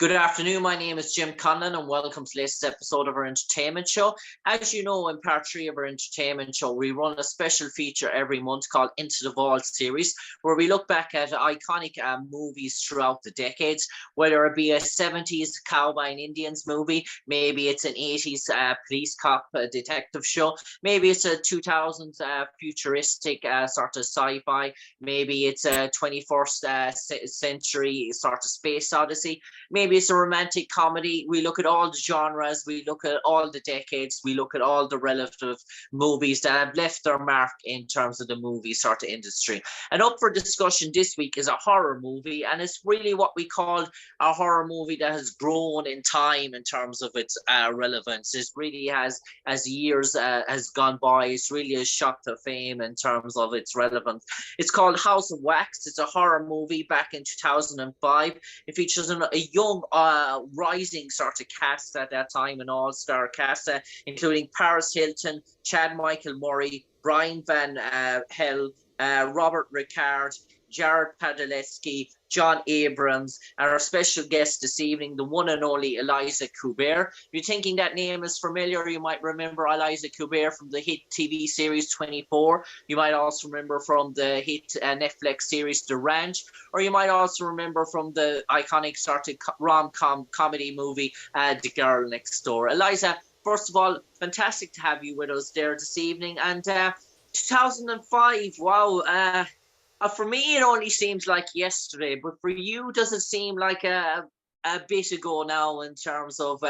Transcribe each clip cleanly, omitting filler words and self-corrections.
Good afternoon. My name is Jim Conlan, and welcome to the latest episode of our entertainment show. As you know, in part three of our entertainment show, we run a special feature every month called Into the Vault series, where we look back at iconic movies throughout the decades, whether it be a 70s cowboy and Indians movie, maybe it's an 80s police cop detective show, maybe it's a 2000s futuristic sort of sci-fi, maybe it's a 21st century sort of space odyssey. Maybe it's a romantic comedy. We look at all the genres. We look at all the decades. We look at all the relative movies that have left their mark in terms of the movie sort of industry. And up for discussion this week is a horror movie. And it's really what we call a horror movie that has grown in time in terms of its relevance. It really has, as years has gone by, it's really a shot to fame in terms of its relevance. It's called House of Wax. It's a horror movie back in 2005. It features a young rising sort of cast at that time, an all-star cast, including Paris Hilton, Chad Michael Murray, Brian Van Hell, Robert Ricard, Jared Padalecki, Jon Abrahams, and our special guest this evening, the one and only Elisha Cuthbert. If you're thinking that name is familiar, you might remember Elisha Cuthbert from the hit TV series 24. You might also remember from the hit Netflix series The Ranch, or you might also remember from the iconic sort of rom-com comedy movie The Girl Next Door. Elisha, first of all, fantastic to have you with us there this evening. And 2005, wow. For me, it only seems like yesterday, but for you, does it seem like a bit ago now in terms of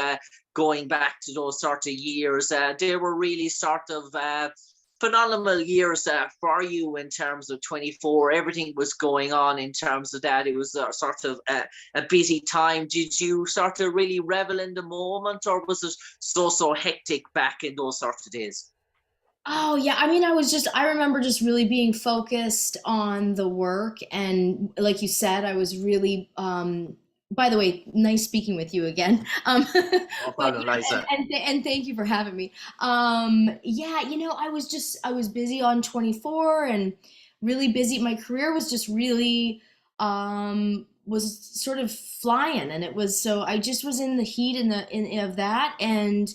going back to those sort of years? They were really sort of phenomenal years for you in terms of 24. Everything was going on in terms of that. It was sort of a busy time. Did you sort of really revel in the moment, or was it so hectic back in those sort of days? Oh yeah, I mean, I remember just really being focused on the work, and like you said, I was really, by the way, nice speaking with you again. No But problem, yeah, Liza. and thank you for having me. Yeah, I was busy on 24 and really busy. My career was just really, was sort of flying, and it was so I just was in the heat of that, and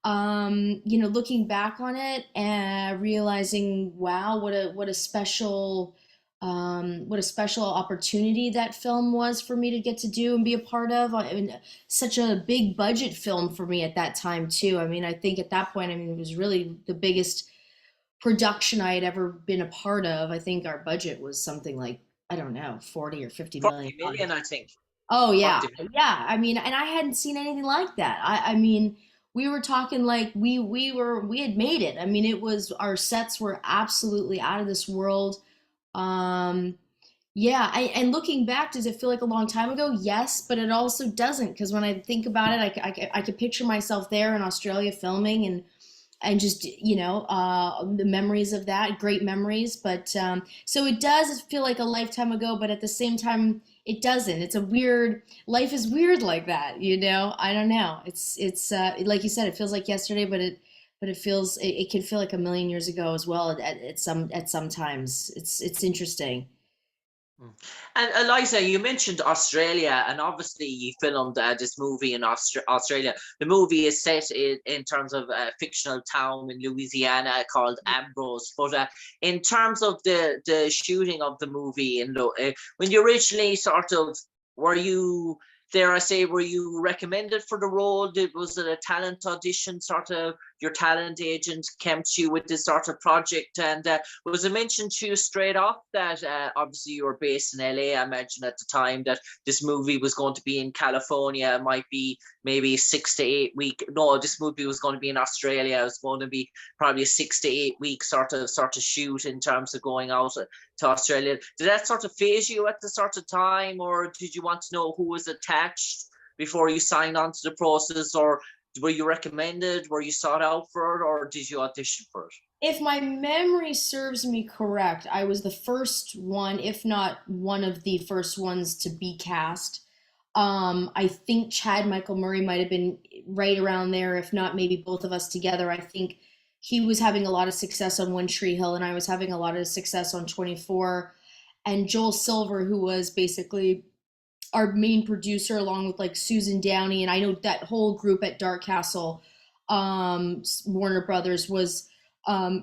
looking back on it and realizing, wow, what a special opportunity that film was for me to get to do and be a part of. I mean, such a big budget film for me at that time too. I mean, I think at that point, I mean, it was really the biggest production I had ever been a part of. I think our budget was something like, I don't know, 40 or 50 million 40 dollars. million, I think. Oh yeah, 40 million. yeah. I mean, and I hadn't seen anything like that. I mean, we were talking like we had made it. I mean, it was our sets were absolutely out of this world. Um, yeah, and looking back, does it feel like a long time ago? Yes, but it also doesn't, because when I think about it, I could picture myself there in Australia filming, and just the memories of that, great memories. But so it does feel like a lifetime ago, but at the same time it doesn't. It's a weird, life is weird like that, I don't know, it's like you said, it feels like yesterday, but it can feel like a million years ago as well at some times. It's interesting. Mm. And Eliza, you mentioned Australia, and obviously you filmed this movie in Australia. The movie is set in terms of a fictional town in Louisiana called Ambrose. But in terms of the shooting of the movie, when you originally sort of were you dare I say, were you recommended for the role? Was it a talent audition, sort of your talent agent came to you with this sort of project? And was it mentioned to you straight off that obviously you were based in LA? I imagine at the time that this movie was going to be in California. It might be maybe 6 to 8 week. No, this movie was going to be in Australia. It was going to be probably a 6 to 8 week sort of shoot in terms of going out to Australia. Did that sort of phase you at the sort of time, or did you want to know who was attached before you signed on to the process, or were you recommended, were you sought out for it, or did you audition for it? If my memory serves me correct, I was the first one, if not one of the first ones to be cast. I think Chad Michael Murray might have been right around there, if not maybe both of us together. I think he was having a lot of success on One Tree Hill, and I was having a lot of success on 24. And Joel Silver, who was basically our main producer, along with like Susan Downey, and I know that whole group at Dark Castle, Warner Brothers, was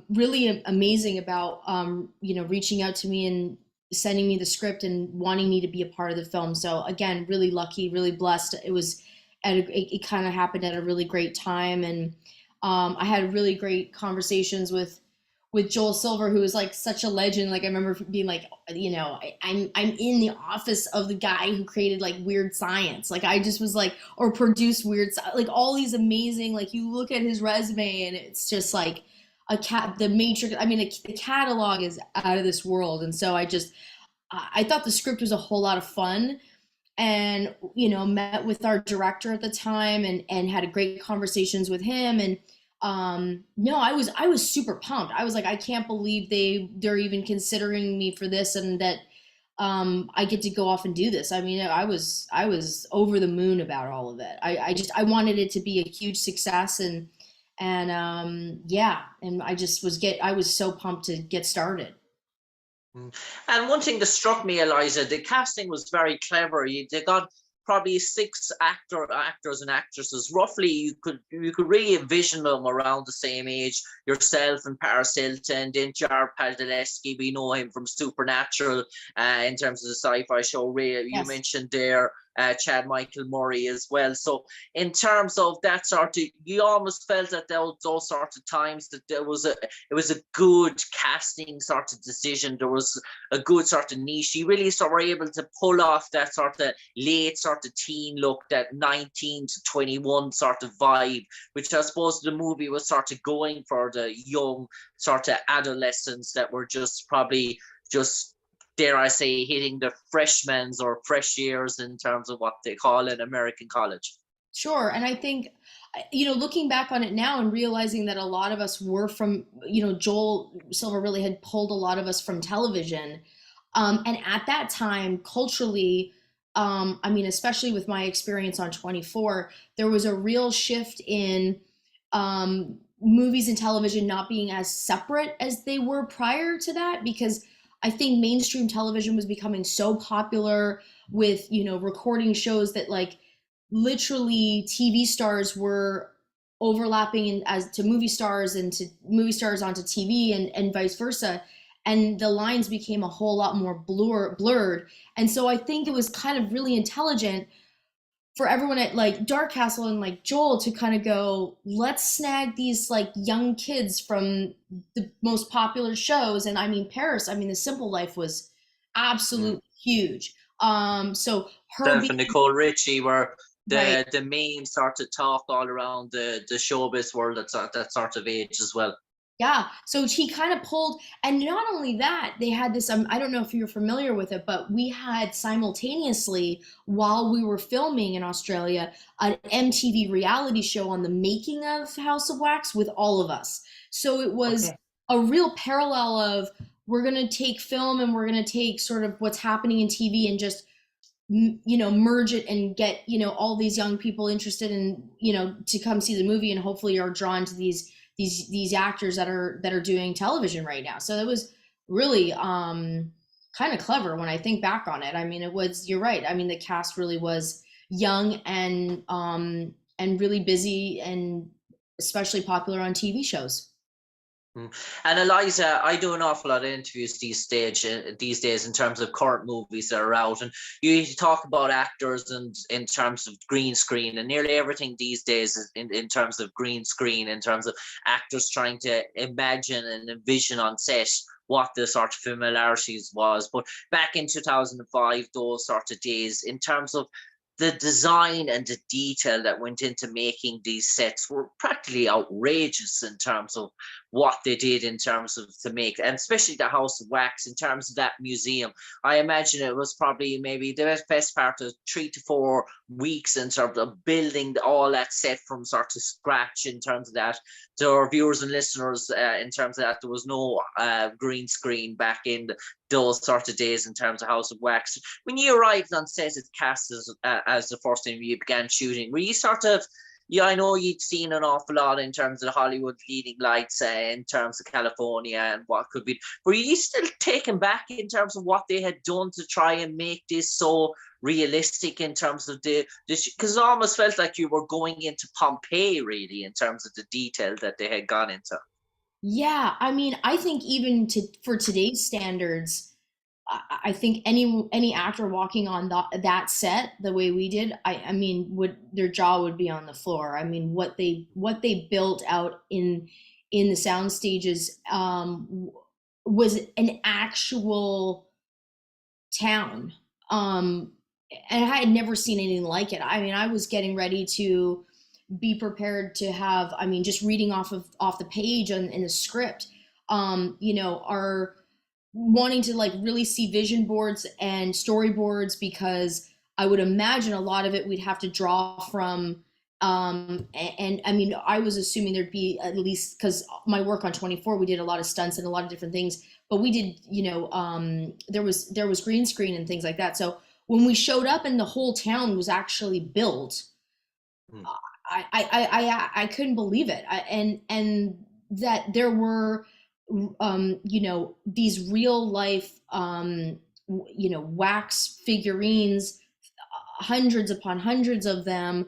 really amazing about reaching out to me and sending me the script and wanting me to be a part of the film. So again, really lucky, really blessed. It was it kind of happened at a really great time, and I had really great conversations with Joel Silver, who is like such a legend. Like I remember being like, I'm in the office of the guy who created like Weird Science. Like I just was like, or produced like all these amazing. Like you look at his resume and it's just like the Matrix. I mean, the catalog is out of this world. And so I thought the script was a whole lot of fun, and met with our director at the time and had a great conversations with him. And no, I was super pumped. I was like, I can't believe they're even considering me for this, and that I get to go off and do this. I mean, I was over the moon about all of it. I wanted it to be a huge success, and yeah, and I was so pumped to get started. And one thing that struck me, Eliza, the casting was very clever. They got probably six actors and actresses. Roughly, you could really envision them around the same age. Yourself and Paris Hilton, then Jar Padalecki, we know him from Supernatural, in terms of the sci-fi show. Ray, you Yes. mentioned there. Chad Michael Murray as well. So in terms of that sort of, you almost felt that those sort of times that it was a good casting sort of decision. There was a good sort of niche. You really sort of were able to pull off that sort of late sort of teen look, that 19 to 21 sort of vibe, which I suppose the movie was sort of going for, the young sort of adolescents that were just probably just, dare I say, hitting the freshmen's or fresh years in terms of what they call in American college. Sure. And I think, looking back on it now and realizing that a lot of us were from, Joel Silver really had pulled a lot of us from television. And at that time, culturally, I mean, especially with my experience on 24, there was a real shift in movies and television not being as separate as they were prior to that, because I think mainstream television was becoming so popular with, recording shows that like literally TV stars were overlapping as to movie stars, and to movie stars onto TV, and vice versa. And the lines became a whole lot more blurred. And so I think it was kind of really intelligent for everyone at like Dark Castle and like Joel to kind of go, let's snag these like young kids from the most popular shows. And I mean, Paris, I mean, The Simple Life was absolutely huge. So her Self being and Nicole Richie were right. the main sort of talk all around the showbiz world at that sort of age as well. Yeah, so he kind of pulled, and not only that, they had this. I don't know if you're familiar with it, but we had simultaneously, while we were filming in Australia, an MTV reality show on the making of House of Wax with all of us. So it was Okay. a real parallel of, we're going to take film and we're going to take sort of what's happening in TV and just merge it and get all these young people interested in to come see the movie, and hopefully are drawn to these actors that are doing television right now. So that was really kind of clever when I think back on it. I mean, you're right. I mean, the cast really was young and really busy, and especially popular on TV shows. And Eliza, I do an awful lot of interviews these days in terms of current movies that are out, and you talk about actors and in terms of green screen, and nearly everything these days is in terms of green screen, in terms of actors trying to imagine and envision on set what the sort of familiarities was. But back in 2005, those sort of days, in terms of the design and the detail that went into making these sets, were practically outrageous in terms of what they did in terms of to make, and especially the House of Wax, in terms of that museum. I imagine it was probably maybe the best part of 3 to 4 weeks in terms of building all that set from sort of scratch. In terms of that, to our viewers and listeners, in terms of that, there was no green screen back in those sort of days in terms of House of Wax. When you arrived on set as cast as the first time you began shooting, were you sort of Yeah, I know you'd seen an awful lot in terms of Hollywood leading lights, in terms of California and what could be. Were you still taken back in terms of what they had done to try and make this so realistic in terms of this? Because it almost felt like you were going into Pompeii, really, in terms of the detail that they had gone into. Yeah, I mean, I think even for today's standards, I think any actor walking on that set the way we did, I mean, would their jaw would be on the floor. I mean, what they built out in the sound stages was an actual town. And I had never seen anything like it. I mean, I was getting ready to be prepared to have, I mean, just reading off the page in the script, are wanting to like really see vision boards and storyboards, because I would imagine a lot of it we'd have to draw from. And I mean, I was assuming there'd be at least, because my work on 24, we did a lot of stunts and a lot of different things, but we did, there was green screen and things like that. So when we showed up and the whole town was actually built, Hmm. I couldn't believe it. And that there were, these real life, wax figurines, hundreds upon hundreds of them,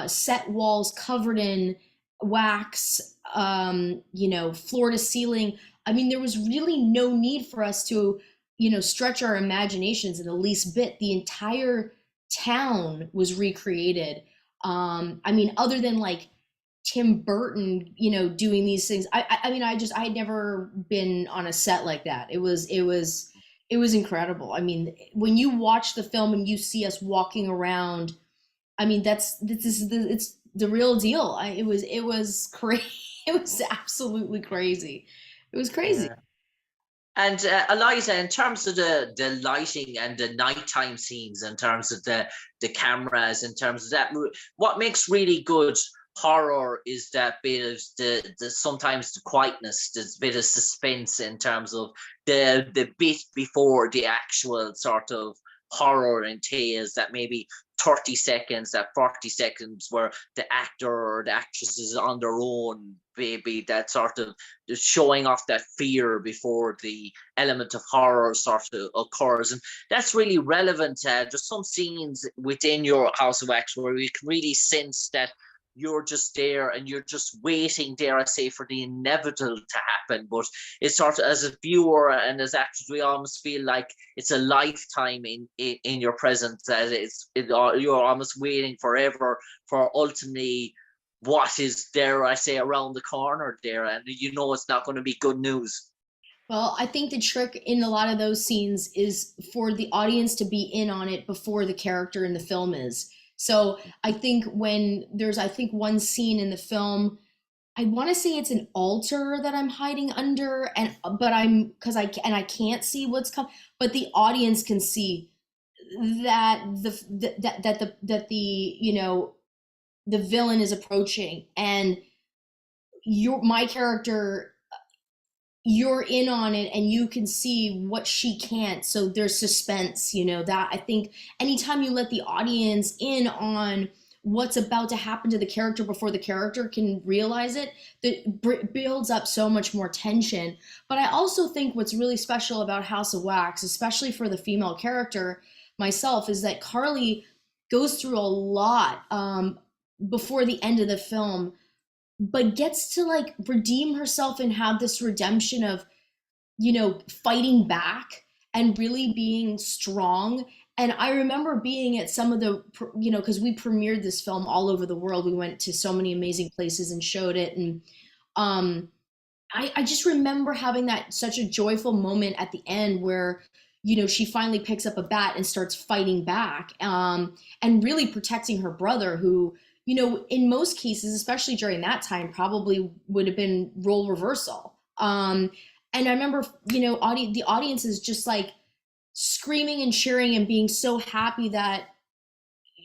set walls covered in wax, floor to ceiling. I mean, there was really no need for us to, stretch our imaginations in the least bit. The entire town was recreated. I mean, other than like Tim Burton, doing these things. I mean, I had never been on a set like that. It was incredible. I mean, when you watch the film and you see us walking around, I mean, it's the real deal. It was crazy. It was absolutely crazy. It was crazy. Yeah. And Eliza, in terms of the lighting and the nighttime scenes, in terms of the cameras, in terms of that, what makes really good horror is that bit of the sometimes the quietness, this bit of suspense in terms of the bit before the actual sort of horror entails, that maybe 30 seconds, that 40 seconds where the actor or the actress is on their own, maybe that sort of just showing off that fear before the element of horror sort of occurs. And that's really relevant. There's some scenes within your House of Wax where we can really sense that you're just there and you're just waiting, dare I say, for the inevitable to happen. But it's sort of, as a viewer and as actors, we almost feel like it's a lifetime in your presence, that you're almost waiting forever for ultimately what is, dare I say, around the corner there, and it's not going to be good news. Well, I think the trick in a lot of those scenes is for the audience to be in on it before the character in the film is. So I think when there's, I think one scene in the film, I want to say it's an altar that I'm hiding under, and but I'm because I can't see what's coming, but the audience can see that the villain is approaching, and my character, you're in on it and you can see what she can't, so there's suspense, that I think anytime you let the audience in on what's about to happen to the character before the character can realize it, that builds up so much more tension. But I also think what's really special about House of Wax, especially for the female character, myself, is that Carly goes through a lot before the end of the film, but gets to like redeem herself and have this redemption of, fighting back and really being strong. And I remember being at some of the, because we premiered this film all over the world. We went to so many amazing places and showed it. And I just remember having that such a joyful moment at the end where, she finally picks up a bat and starts fighting back, and really protecting her brother, who, in most cases, especially during that time, probably would have been role reversal. And I remember, the audience is just like screaming and cheering and being so happy that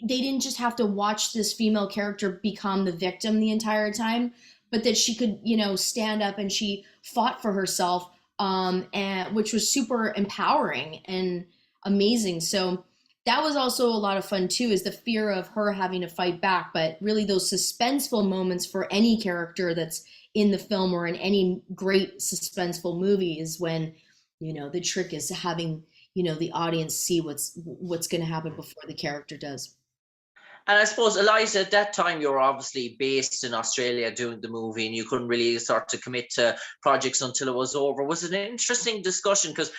they didn't just have to watch this female character become the victim the entire time, but that she could, stand up and she fought for herself, and which was super empowering and amazing. So that was also a lot of fun too, is the fear of her having to fight back, but really those suspenseful moments for any character that's in the film or in any great suspenseful movie is when, the trick is having, the audience see what's going to happen before the character does. And I suppose, Eliza, at that time you were obviously based in Australia doing the movie, and you couldn't really start to commit to projects until it was over. Was it an interesting discussion? Because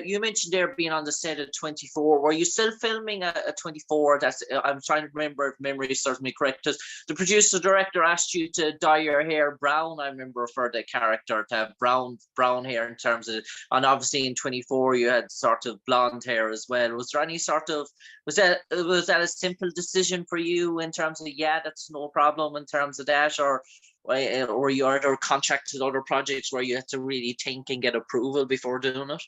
you mentioned there being on the set at 24. Were you still filming at 24? I'm trying to remember if memory serves me correct. Because the producer director asked you to dye your hair brown. I remember for the character to have brown hair in terms of, and obviously in 24 you had sort of blonde hair as well. Was there any sort of was that a simple decision for you in terms of, yeah, that's no problem in terms of that, or you are there contracted other projects where you had to really think and get approval before doing it?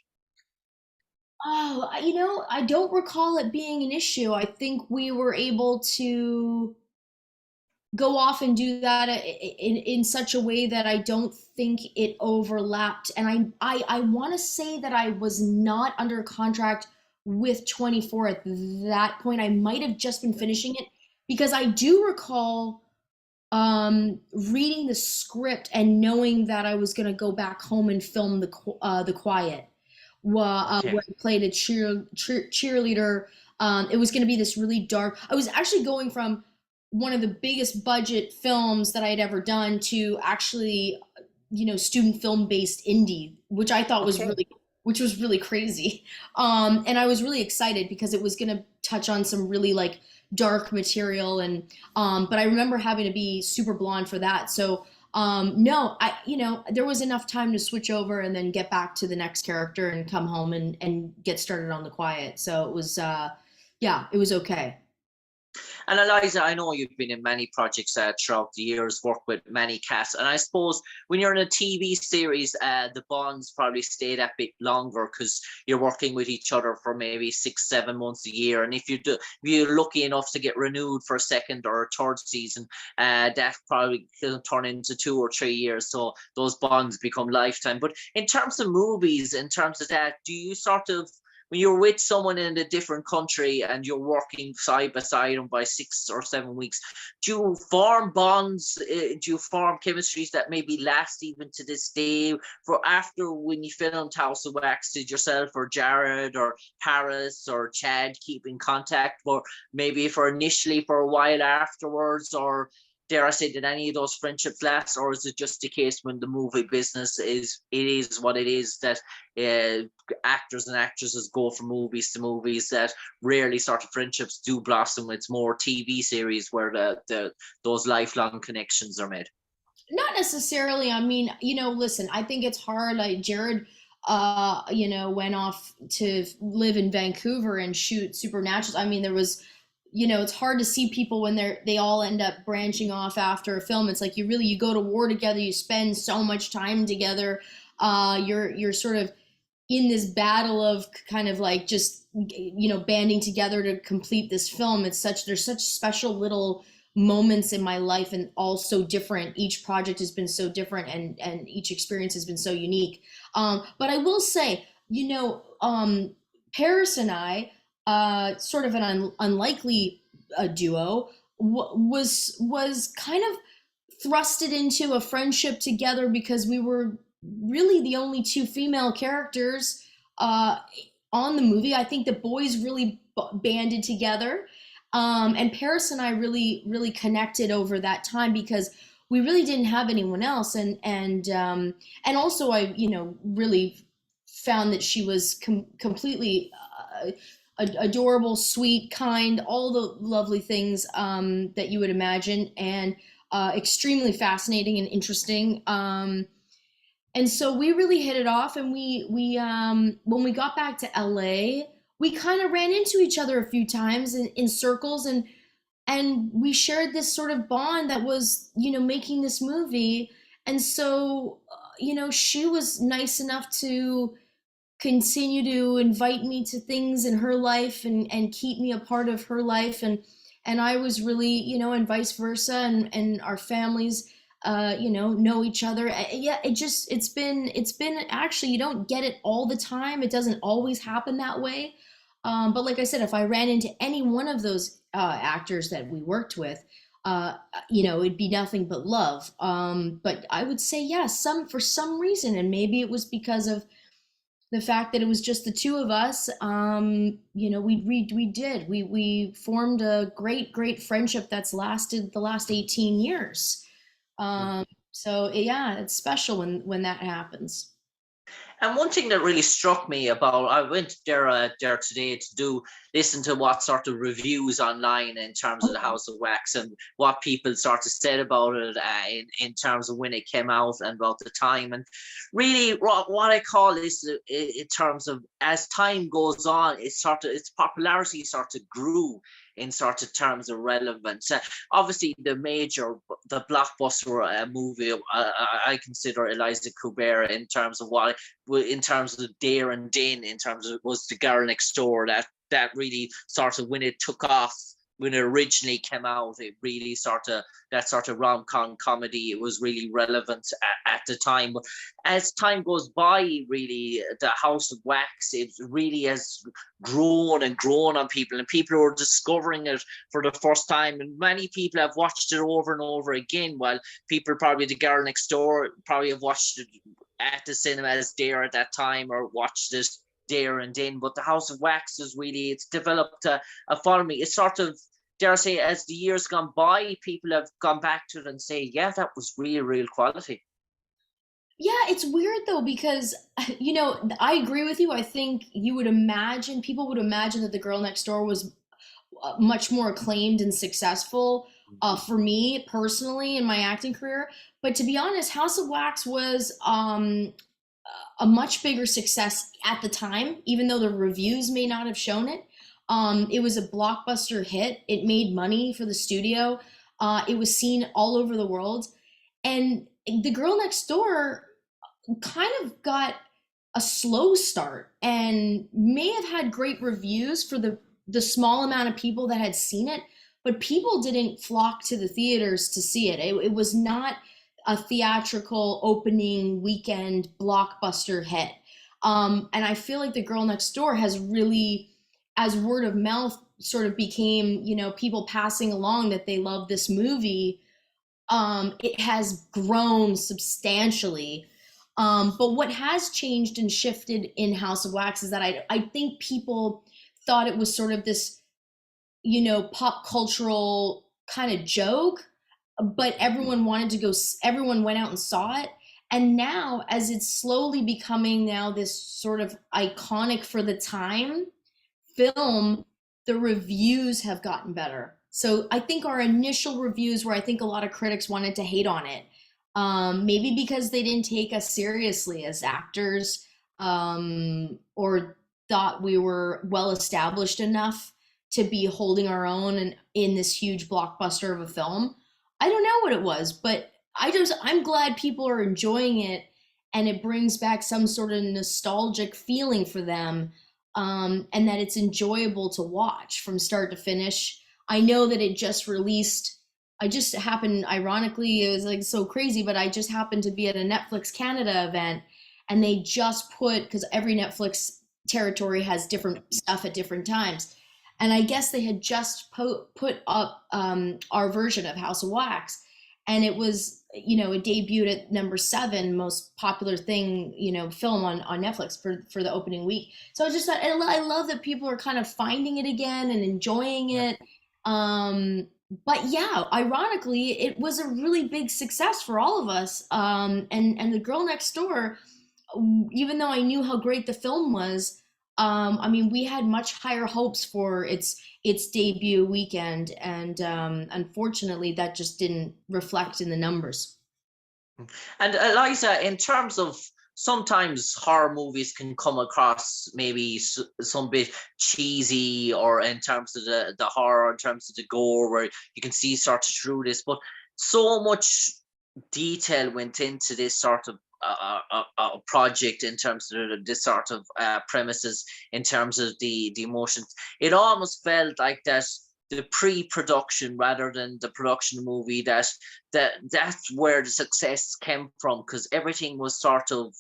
Oh, I don't recall it being an issue. I think we were able to go off and do that in such a way that I don't think it overlapped. And I want to say that I was not under contract with 24 at that point. I might have just been finishing it because I do recall reading the script and knowing that I was going to go back home and film the Quiet, Okay. where I played a cheerleader. It was going to be this really dark. I was actually going from one of the biggest budget films that I'd ever done to actually, student film based indie, which I thought was Okay. really crazy. And I was really excited because it was going to touch on some really like dark material. And, but I remember having to be super blonde for that. So, no, there was enough time to switch over and then get back to the next character and come home and get started on the Quiet. So it was, yeah, it was okay. And Eliza, I know you've been in many projects throughout the years, worked with many casts, and I suppose when you're in a TV series, the bonds probably stay that bit longer because you're working with each other for maybe 6, 7 months a year. And if you're lucky enough to get renewed for a second or a third season, that probably can turn into 2 or 3 years. So those bonds become lifetime. But in terms of movies, in terms of that, do you sort of, when you're with someone in a different country and you're working side by side and by 6 or 7 weeks, do you form bonds? Do you form chemistries that maybe last even to this day? For after when you filmed House of Wax, did yourself or Jared or Paris or Chad keep in contact, or maybe for initially for a while afterwards, or dare I say, did any of those friendships last, or is it just the case when the movie business is what it is, that actors and actresses go from movies to movies, that rarely sort of friendships do blossom? It's more TV series where the those lifelong connections are made. Not necessarily. I mean, listen, I think it's hard. Like Jared, went off to live in Vancouver and shoot Supernaturals. I mean, there was, it's hard to see people when they all end up branching off after a film. It's like you go to war together, you spend so much time together. You're sort of in this battle of kind of like just banding together to complete this film. There's such special little moments in my life, and all so different. Each project has been so different, and each experience has been so unique. But I will say, Paris and I, sort of an unlikely duo, was kind of thrusted into a friendship together because we were really the only two female characters uh, on the movie. I think the boys really banded together, and Paris and I really connected over that time because we really didn't have anyone else, and also I really found that she was completely adorable, sweet, kind, all the lovely things that you would imagine, and extremely fascinating and interesting. And so we really hit it off, and we when we got back to LA, we kind of ran into each other a few times in circles, and we shared this sort of bond that was making this movie. And so she was nice enough to continue to invite me to things in her life and keep me a part of her life, and I was really and vice versa, and our families know each other. Yeah, it's been actually, you don't get it all the time. It doesn't always happen that way. But like I said, if I ran into any one of those actors that we worked with, uh, it'd be nothing but love. But I would say, yeah, for some reason, and maybe it was because of the fact that it was just the two of us. We formed a great friendship that's lasted the last 18 years. So yeah, it's special when that happens. And one thing that really struck me about, I went there today to listen to what sort of reviews online in terms of the House of Wax and what people sort of said about it in terms of when it came out and about the time. And really, what I call this in terms of as time goes on, its popularity sort of grew in sort of terms of relevance. Obviously, the blockbuster movie, I consider Elisha Cuthbert in terms of in terms of Dare and Din, in terms of was the girl next door that really sort of when it took off. When it originally came out, it really that sort of rom-com comedy, it was really relevant at the time. But as time goes by, really, the House of Wax, it really has grown and grown on people, and people are discovering it for the first time. And many people have watched it over and over again, while people probably the girl next door probably have watched it at the cinemas there at that time or watched it there and then. But the House of Wax it's developed a following. It's sort of, dare I say, as the years gone by, people have gone back to it and say, yeah, that was real quality. Yeah, it's weird though because I agree with you. I think people would imagine that The Girl Next Door was much more acclaimed and successful for me personally in my acting career. But to be honest, House of Wax was a much bigger success at the time, even though the reviews may not have shown it. It was a blockbuster hit. It made money for the studio. It was seen all over the world. And The Girl Next Door kind of got a slow start and may have had great reviews for the small amount of people that had seen it, but people didn't flock to the theaters to see it. It was not a theatrical opening weekend blockbuster hit. And I feel like The Girl Next Door has really, as word of mouth sort of became, people passing along that they love this movie, it has grown substantially. But what has changed and shifted in House of Wax is that I think people thought it was sort of this, pop cultural kind of joke, but everyone went out and saw it. And now, as it's slowly becoming now this sort of iconic for the time film, the reviews have gotten better. So I think our initial reviews, where I think a lot of critics wanted to hate on it, maybe because they didn't take us seriously as actors, or thought we were well established enough to be holding our own in this huge blockbuster of a film. I don't know what it was, but I'm glad people are enjoying it, and it brings back some sort of nostalgic feeling for them, and that it's enjoyable to watch from start to finish. I know that it just released. I just happened, ironically, it was like so crazy, but I just happened to be at a Netflix Canada event, and they just because every Netflix territory has different stuff at different times. And I guess they had just put up our version of House of Wax. And it was, it debuted at number 7 most popular thing, film on Netflix for the opening week. So I just thought, I love that people are kind of finding it again and enjoying it. But yeah, ironically, it was a really big success for all of us. And The Girl Next Door, even though I knew how great the film was, I mean, we had much higher hopes for its debut weekend, and unfortunately, that just didn't reflect in the numbers. And Eliza, in terms of sometimes horror movies can come across maybe some bit cheesy, or in terms of the horror, in terms of the gore, where you can see sort of through this, but so much detail went into this sort of a project in terms of this sort of premises, in terms of the emotions. It almost felt like that the pre-production rather than the production movie, that's where the success came from, because everything was sort of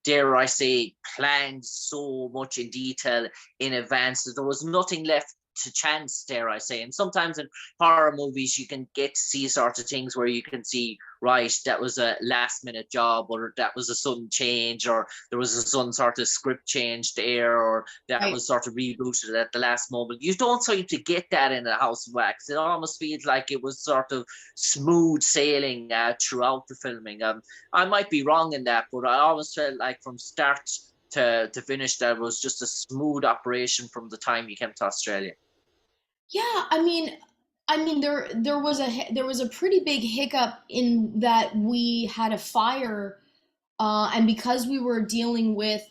dare I say, planned so much in detail in advance that there was nothing left to chance, dare I say. And sometimes in horror movies, you can get to see sort of things where you can see, right, that was a last minute job, or that was a sudden change, or there was a sudden sort of script change there, or that Right. was sort of rebooted at the last moment. You don't seem to get that in a House of Wax. It almost feels like it was sort of smooth sailing throughout the filming. I might be wrong in that, but I always felt like from start to finish, that was just a smooth operation from the time you came to Australia. Yeah, I mean there was a pretty big hiccup in that we had a fire, and because we were dealing with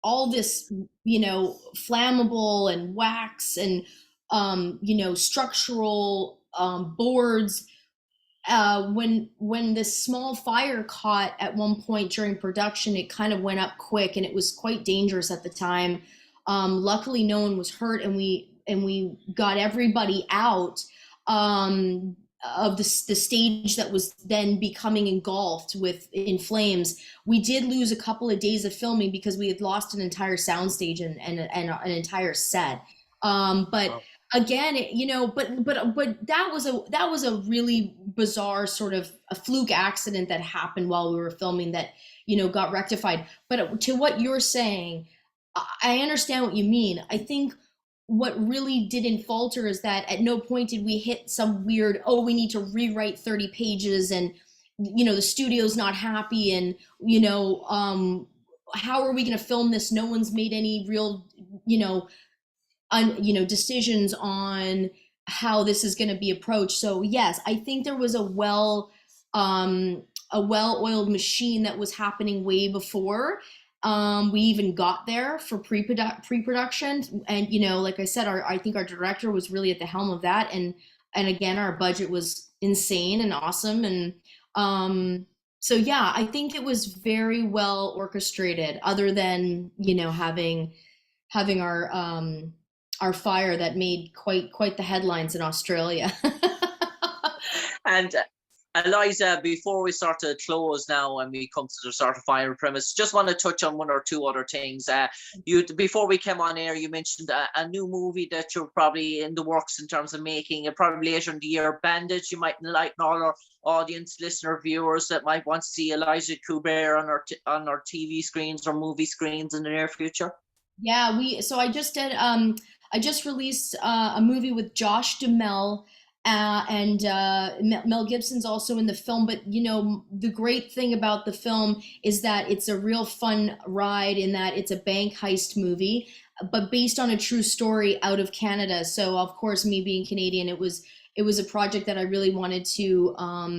all this, flammable and wax and structural boards. When this small fire caught at one point during production, it kind of went up quick, and it was quite dangerous at the time. Luckily, no one was hurt, and we got everybody out of the stage that was then becoming engulfed with in flames. We did lose a couple of days of filming because we had lost an entire soundstage and an entire set. But Wow. again, but that was a really bizarre sort of a fluke accident that happened while we were filming that got rectified. But to what you're saying, I understand what you mean. I think what really didn't falter is that at no point did we hit some weird, oh, we need to rewrite 30 pages, and the studio's not happy, and how are we going to film this? No one's made any real decisions on how this is going to be approached. So yes, I think there was a well-oiled machine that was happening way before we even got there for pre-production. And like I said, I think our director was really at the helm of that. And again, our budget was insane and awesome. And so yeah, I think it was very well orchestrated, other than having our fire that made quite the headlines in Australia. And Eliza, before we start to close now and we come to the sort of final premise, just want to touch on one or two other things. You before we came on air, you mentioned a new movie that you're probably in the works in terms of making, probably later in the year. Bandit. You might enlighten all our audience, listener, viewers that might want to see Elisha Cuthbert on our TV screens or movie screens in the near future. Yeah, we so I just released a movie with Josh Duhamel, and Mel Gibson's also in the film. But the great thing about the film is that it's a real fun ride, in that it's a bank heist movie, but based on a true story out of Canada. So of course, me being Canadian, it was a project that I really wanted to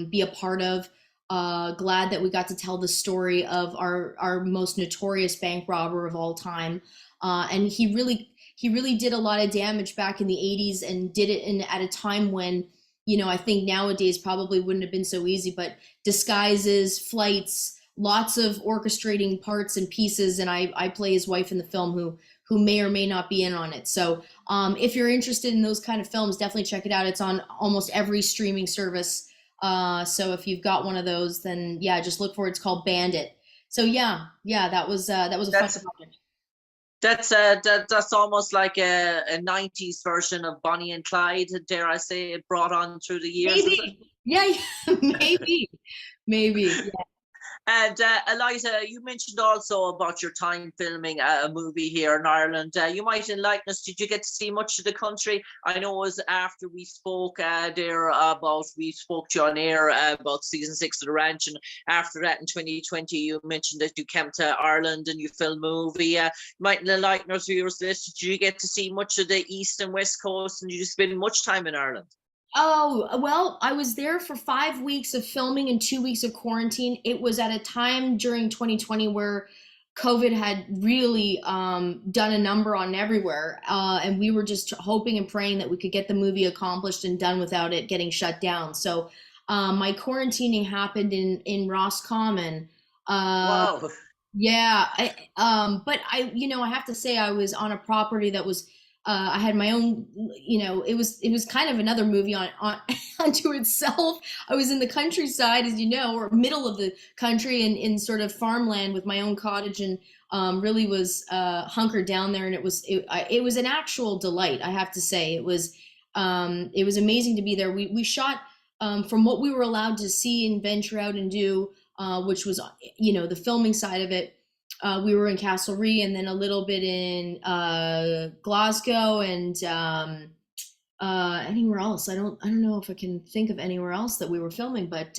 be a part of. Glad that we got to tell the story of our most notorious bank robber of all time. And he really did a lot of damage back in the 80s, and did it at a time when I think nowadays probably wouldn't have been so easy. But disguises, flights, lots of orchestrating parts and pieces, and I play his wife in the film, who may or may not be in on it. So if you're interested in those kind of films, definitely check it out. It's on almost every streaming service. So if you've got one of those, then yeah, just look for it. It's called Bandit. So yeah, that was a fun That's project. that's almost like a 90s version of Bonnie and Clyde, dare I say, it brought on through the years, is it? Maybe. Yeah, yeah, maybe. And Eliza, you mentioned also about your time filming a movie here in Ireland. You might enlighten us. Did you get to see much of the country? I know it was after we spoke we spoke to you on air about season 6 of The Ranch. And after that in 2020, you mentioned that you came to Ireland and you filmed a movie. Might enlighten us viewers this. Did you get to see much of the East and West Coast, and did you spend much time in Ireland? Oh, well, I was there for 5 weeks of filming and 2 weeks of quarantine. It was at a time during 2020 where COVID had really done a number on everywhere. And we were just hoping and praying that we could get the movie accomplished and done without it getting shut down. So my quarantining happened in Roscommon. Uh, Wow. yeah, but I have to say I was on a property that was I had my own, it was kind of another movie on unto itself. I was in the countryside, as you know, or middle of the country, in sort of farmland with my own cottage, and really was hunkered down there, and it was an actual delight. I have to say, it was amazing to be there. We shot, from what we were allowed to see and venture out and do, which was, the filming side of it. We were in Castlereagh, and then a little bit in Glasgow, and anywhere else. I don't know if I can think of anywhere else that we were filming, but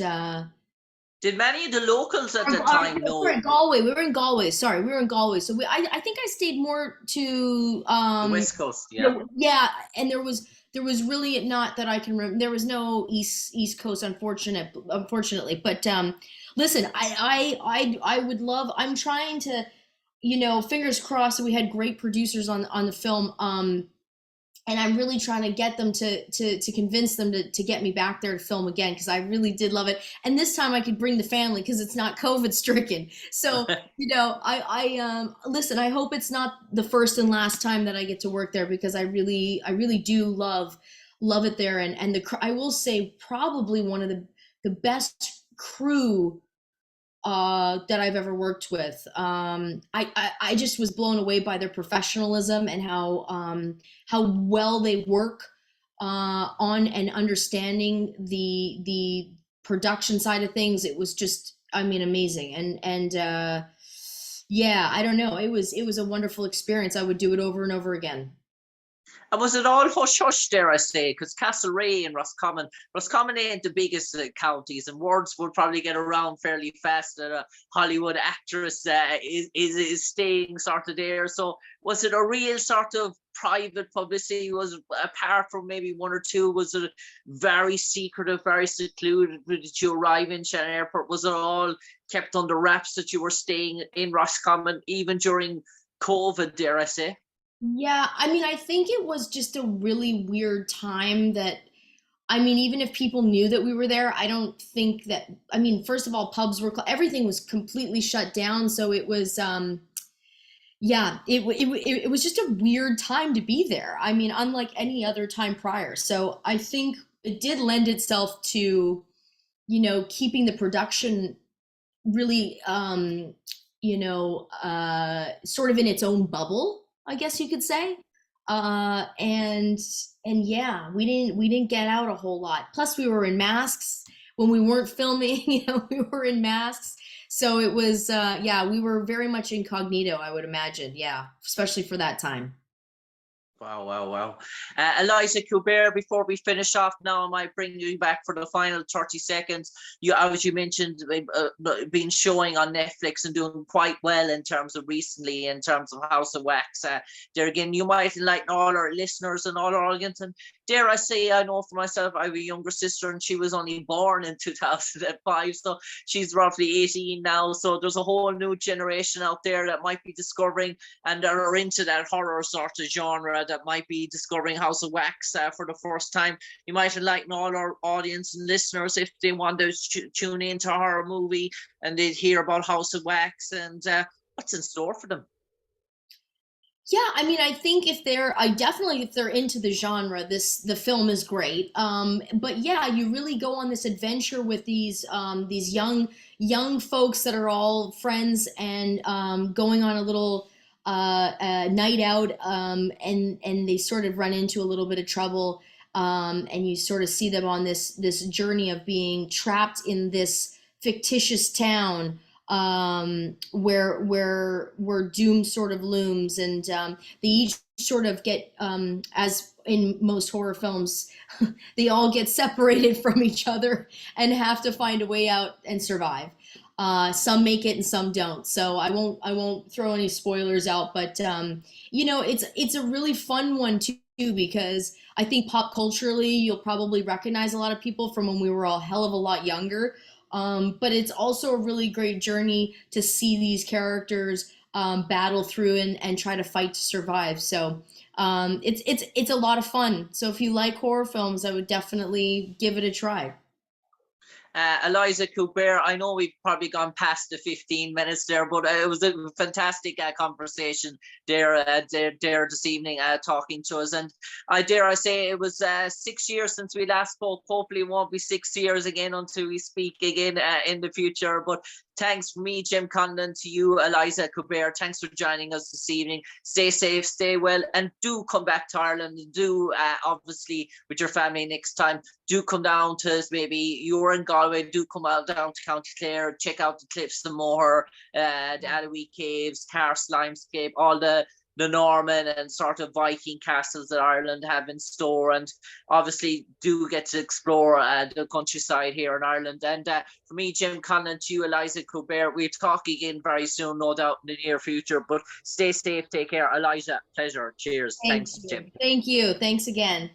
Did many of the locals at the time we were know in Galway. We were in Galway. Sorry, we were in Galway. So I think I stayed more to the West Coast? Yeah. yeah, and there was really not that I can remember. There was no East Coast, unfortunately. But listen, I would love. I'm trying to, fingers crossed that we had great producers on the film. And I'm really trying to get them to convince them to get me back there to film again, because I really did love it. And this time I could bring the family because it's not COVID stricken. So I listen. I hope it's not the first and last time that I get to work there, because I really do love it there. And I will say, probably one of the best crew that I've ever worked with. I just was blown away by their professionalism, and how well they work on and understanding the production side of things. It was just, I mean, amazing. And yeah, I don't know. It was a wonderful experience. I would do it over and over again. And was it all hush hush, dare I say? Because Castlereagh and Roscommon ain't the biggest counties, and words would probably get around fairly fast that a Hollywood actress is staying sort of there. So was it a real sort of private publicity? Was it, apart from maybe one or two, was it very secretive, very secluded? Did you arrive in Shannon Airport? Was it all kept under wraps that you were staying in Roscommon even during COVID, dare I say? Yeah, I mean, I think it was just a really weird time that, I mean, even if people knew that we were there, I don't think that, I mean, first of all, pubs were, everything was completely shut down. So it was, yeah, it was just a weird time to be there. I mean, unlike any other time prior. So I think it did lend itself to, keeping the production really, sort of in its own bubble, I guess you could say. And yeah, we didn't get out a whole lot. Plus, we were in masks when we weren't filming. We were in masks, so it was yeah, we were very much incognito, I would imagine. Yeah, especially for that time. Wow, wow, wow. Elisha Cuthbert, before we finish off now, I might bring you back for the final 30 seconds. As you mentioned, been showing on Netflix and doing quite well in terms of recently, in terms of House of Wax. There again, you might enlighten all our listeners and all our audience. And dare I say, I know for myself, I have a younger sister and she was only born in 2005. So she's roughly 18 now. So there's a whole new generation out there that might be discovering and are into that horror sort of genre, that might be discovering House of Wax for the first time. You might enlighten all our audience and listeners if they want to tune into a horror movie and they hear about House of Wax, and what's in store for them. Yeah, I mean, I think if they're into the genre, the film is great. But yeah, you really go on this adventure with these young folks that are all friends, and going on a little night out, and they sort of run into a little bit of trouble, and you sort of see them on this journey of being trapped in this fictitious town, where doom sort of looms, and they each sort of get, as in most horror films, they all get separated from each other and have to find a way out and survive. Some make it and some don't. So I won't throw any spoilers out, but it's a really fun one too, because I think pop culturally you'll probably recognize a lot of people from when we were all hell of a lot younger. But it's also a really great journey to see these characters battle through and try to fight to survive. So it's a lot of fun. So if you like horror films, I would definitely give it a try. Elisha Cuthbert, I know we've probably gone past the 15 minutes there, but it was a fantastic conversation there this evening, talking to us. And I dare I say it was 6 years since we last spoke. Hopefully it won't be 6 years again until we speak again in the future. But thanks from me, Jim Conlan, to you, Elisha Cuthbert. Thanks for joining us this evening. Stay safe, stay well, and do come back to Ireland. Do, obviously, with your family next time, do come down to maybe you're in Galway, do come out down to County Clare, check out the Cliffs of Moher, the Allowee Caves, Carse Limescape, all the Norman and sort of Viking castles that Ireland have in store, and obviously do get to explore the countryside here in Ireland. And for me, Jim Conlan, to you, Elisha Cuthbert, we'll talk again very soon, no doubt, in the near future. But stay safe, take care. Elisha, pleasure. Cheers. Thanks, Jim. Thank you. Thanks again.